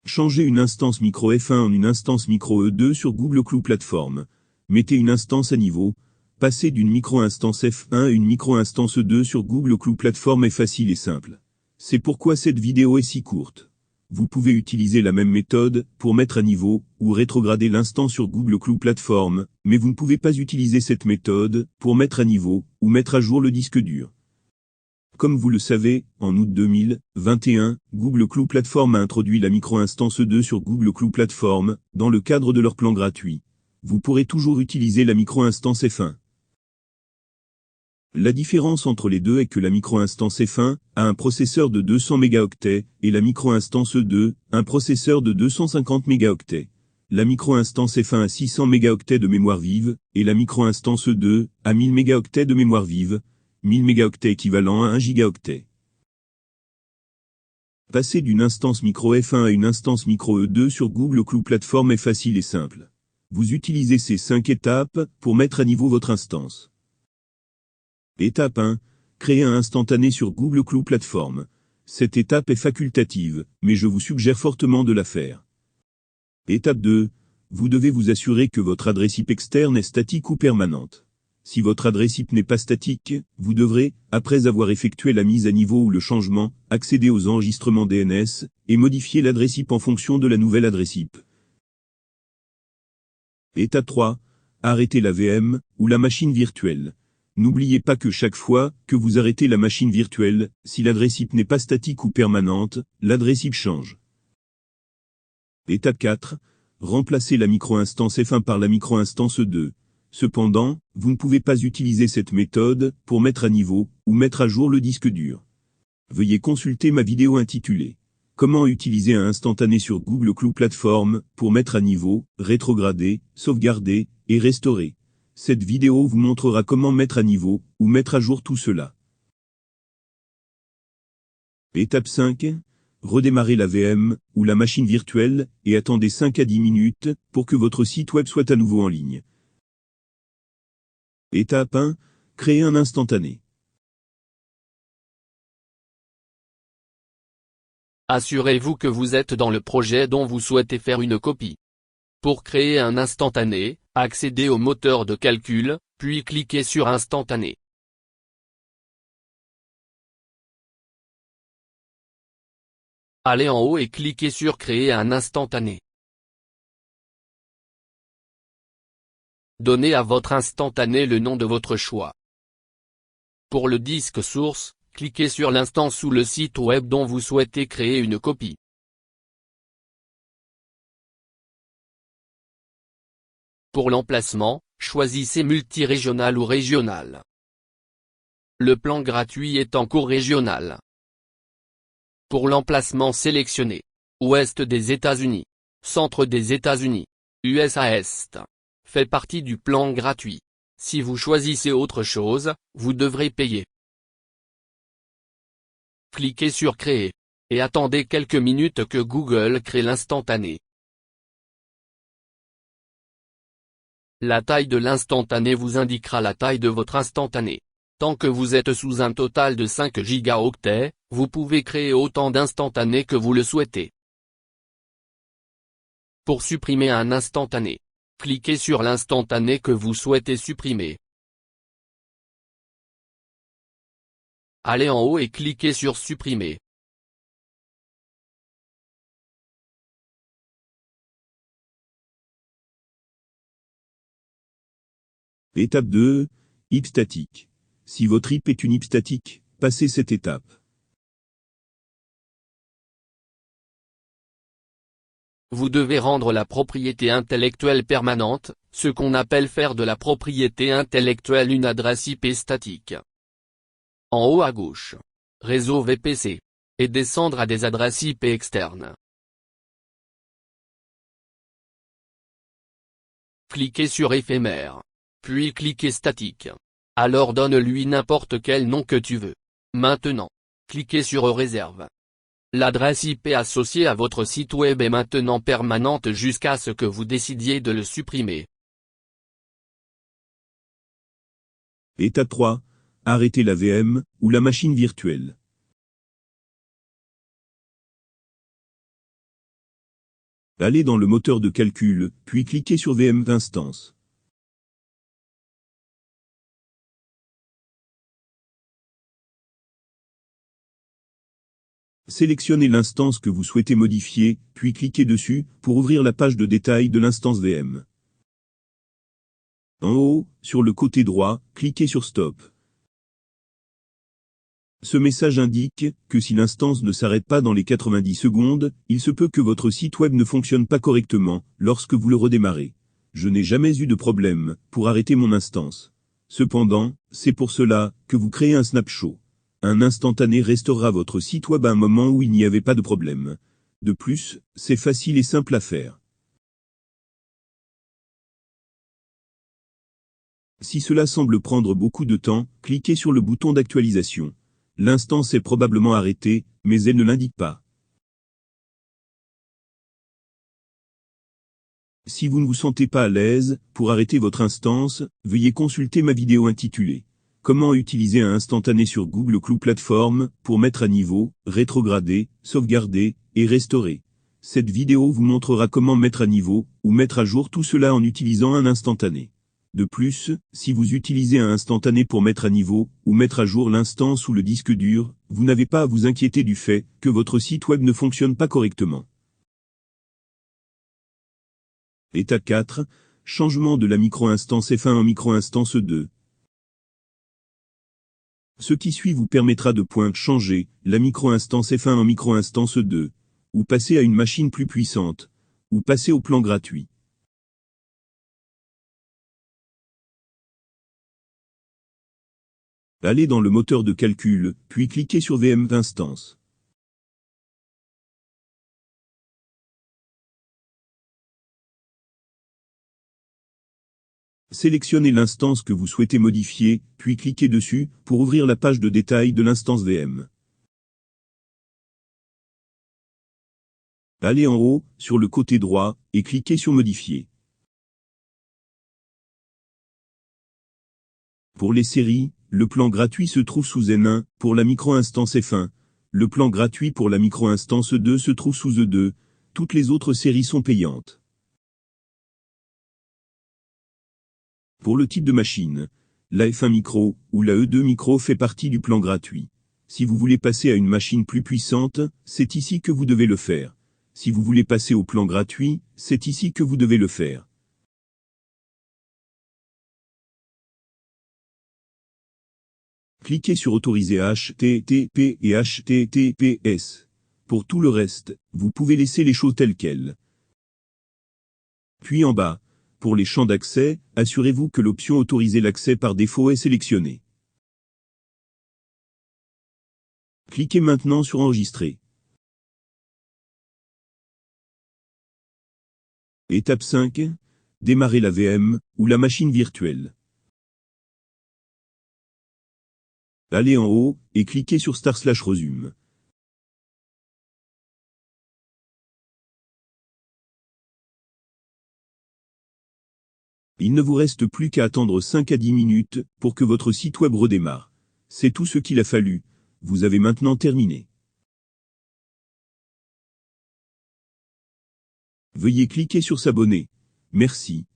Changez une instance micro F1 en une instance micro E2 sur Google Cloud Platform. Mettez une instance à niveau. Passer d'une micro-instance F1 à une micro-instance E2 sur Google Cloud Platform est facile et simple. C'est pourquoi cette vidéo est si courte. Vous pouvez utiliser la même méthode pour mettre à niveau ou rétrograder l'instance sur Google Cloud Platform, mais vous ne pouvez pas utiliser cette méthode pour mettre à niveau ou mettre à jour le disque dur. Comme vous le savez, en août 2021, Google Cloud Platform a introduit la micro-instance E2 sur Google Cloud Platform, dans le cadre de leur plan gratuit. Vous pourrez toujours utiliser la micro-instance F1. La différence entre les deux est que la micro-instance F1 a un processeur de 200 mégaoctets et la micro-instance E2 un processeur de 250 mégaoctets. La micro-instance F1 a 600 mégaoctets de mémoire vive et la micro-instance E2 a 1000 mégaoctets de mémoire vive, 1000 mégaoctets équivalent à 1 gigaoctet. Passer d'une instance micro F1 à une instance micro E2 sur Google Cloud Platform est facile et simple. Vous utilisez ces 5 étapes pour mettre à niveau votre instance. Étape 1. Créer un instantané sur Google Cloud Platform. Cette étape est facultative, mais je vous suggère fortement de la faire. Étape 2. Vous devez vous assurer que votre adresse IP externe est statique ou permanente. Si votre adresse IP n'est pas statique, vous devrez, après avoir effectué la mise à niveau ou le changement, accéder aux enregistrements DNS et modifier l'adresse IP en fonction de la nouvelle adresse IP. Étape 3. Arrêtez la VM ou la machine virtuelle. N'oubliez pas que chaque fois que vous arrêtez la machine virtuelle, si l'adresse IP n'est pas statique ou permanente, l'adresse IP change. Étape 4. Remplacez la micro-instance F1 par la micro-instance E2. Cependant, vous ne pouvez pas utiliser cette méthode pour mettre à niveau ou mettre à jour le disque dur. Veuillez consulter ma vidéo intitulée « Comment utiliser un instantané sur Google Cloud Platform pour mettre à niveau, rétrograder, sauvegarder et restaurer ». Cette vidéo vous montrera comment mettre à niveau ou mettre à jour tout cela. Étape 5. Redémarrez la VM ou la machine virtuelle et attendez 5 à 10 minutes pour que votre site web soit à nouveau en ligne. Étape 1. Créer un instantané. Assurez-vous que vous êtes dans le projet dont vous souhaitez faire une copie. Pour créer un instantané, accédez au moteur de calcul, puis cliquez sur Instantané. Allez en haut et cliquez sur Créer un instantané. Donnez à votre instantané le nom de votre choix. Pour le disque source, cliquez sur l'instance ou le site web dont vous souhaitez créer une copie. Pour l'emplacement, choisissez multirégional ou régional. Le plan gratuit est en cours régional. Pour l'emplacement sélectionnez Ouest des États-Unis, Centre des États-Unis, USA Est. Fait partie du plan gratuit. Si vous choisissez autre chose, vous devrez payer. Cliquez sur Créer. Et attendez quelques minutes que Google crée l'instantané. La taille de l'instantané vous indiquera la taille de votre instantané. Tant que vous êtes sous un total de 5 gigaoctets, vous pouvez créer autant d'instantanés que vous le souhaitez. Pour supprimer un instantané, cliquez sur l'instantané que vous souhaitez supprimer. Allez en haut et cliquez sur Supprimer. Étape 2. IP statique. Si votre IP est une IP statique, passez cette étape. Vous devez rendre la propriété intellectuelle permanente, ce qu'on appelle faire de la propriété intellectuelle une adresse IP statique. En haut à gauche, Réseau VPC. Et descendre à des adresses IP externes. Cliquez sur Éphémère. Puis cliquez Statique. Alors donne-lui n'importe quel nom que tu veux. Maintenant, cliquez sur Réserve. L'adresse IP associée à votre site web est maintenant permanente jusqu'à ce que vous décidiez de le supprimer. Étape 3. Arrêtez la VM ou la machine virtuelle. Allez dans le moteur de calcul, puis cliquez sur VM Instance. Sélectionnez l'instance que vous souhaitez modifier, puis cliquez dessus, pour ouvrir la page de détail de l'instance VM. En haut, sur le côté droit, cliquez sur Stop. Ce message indique que si l'instance ne s'arrête pas dans les 90 secondes, il se peut que votre site web ne fonctionne pas correctement lorsque vous le redémarrez. Je n'ai jamais eu de problème pour arrêter mon instance. Cependant, c'est pour cela que vous créez un snapshot. Un instantané restaurera votre site web à un moment où il n'y avait pas de problème. De plus, c'est facile et simple à faire. Si cela semble prendre beaucoup de temps, cliquez sur le bouton d'actualisation. L'instance est probablement arrêtée, mais elle ne l'indique pas. Si vous ne vous sentez pas à l'aise pour arrêter votre instance, veuillez consulter ma vidéo intitulée « Comment utiliser un instantané sur Google Cloud Platform pour mettre à niveau, rétrograder, sauvegarder et restaurer ». Cette vidéo vous montrera comment mettre à niveau ou mettre à jour tout cela en utilisant un instantané. De plus, si vous utilisez un instantané pour mettre à niveau ou mettre à jour l'instance ou le disque dur, vous n'avez pas à vous inquiéter du fait que votre site web ne fonctionne pas correctement. Étape 4. Changement de la micro-instance F1 en micro-instance 2. Ce qui suit vous permettra de changer la micro-instance F1 en micro-instance 2, ou passer à une machine plus puissante, ou passer au plan gratuit. Allez dans le moteur de calcul, puis cliquez sur VM Instance. Sélectionnez l'instance que vous souhaitez modifier, puis cliquez dessus, pour ouvrir la page de détail de l'instance VM. Allez en haut, sur le côté droit, et cliquez sur Modifier. Pour les séries, le plan gratuit se trouve sous N1, pour la micro-instance F1. Le plan gratuit pour la micro-instance 2 se trouve sous E2. Toutes les autres séries sont payantes. Pour le type de machine, la F1 micro ou la E2 micro fait partie du plan gratuit. Si vous voulez passer à une machine plus puissante, c'est ici que vous devez le faire. Si vous voulez passer au plan gratuit, c'est ici que vous devez le faire. Cliquez sur Autoriser HTTP et HTTPS. Pour tout le reste, vous pouvez laisser les choses telles quelles. Puis en bas, pour les champs d'accès, assurez-vous que l'option Autoriser l'accès par défaut est sélectionnée. Cliquez maintenant sur Enregistrer. Étape 5. Démarrer la VM, ou la machine virtuelle. Allez en haut, et cliquez sur Start/Resume. Il ne vous reste plus qu'à attendre 5 à 10 minutes pour que votre site web redémarre. C'est tout ce qu'il a fallu. Vous avez maintenant terminé. Veuillez cliquer sur s'abonner. Merci.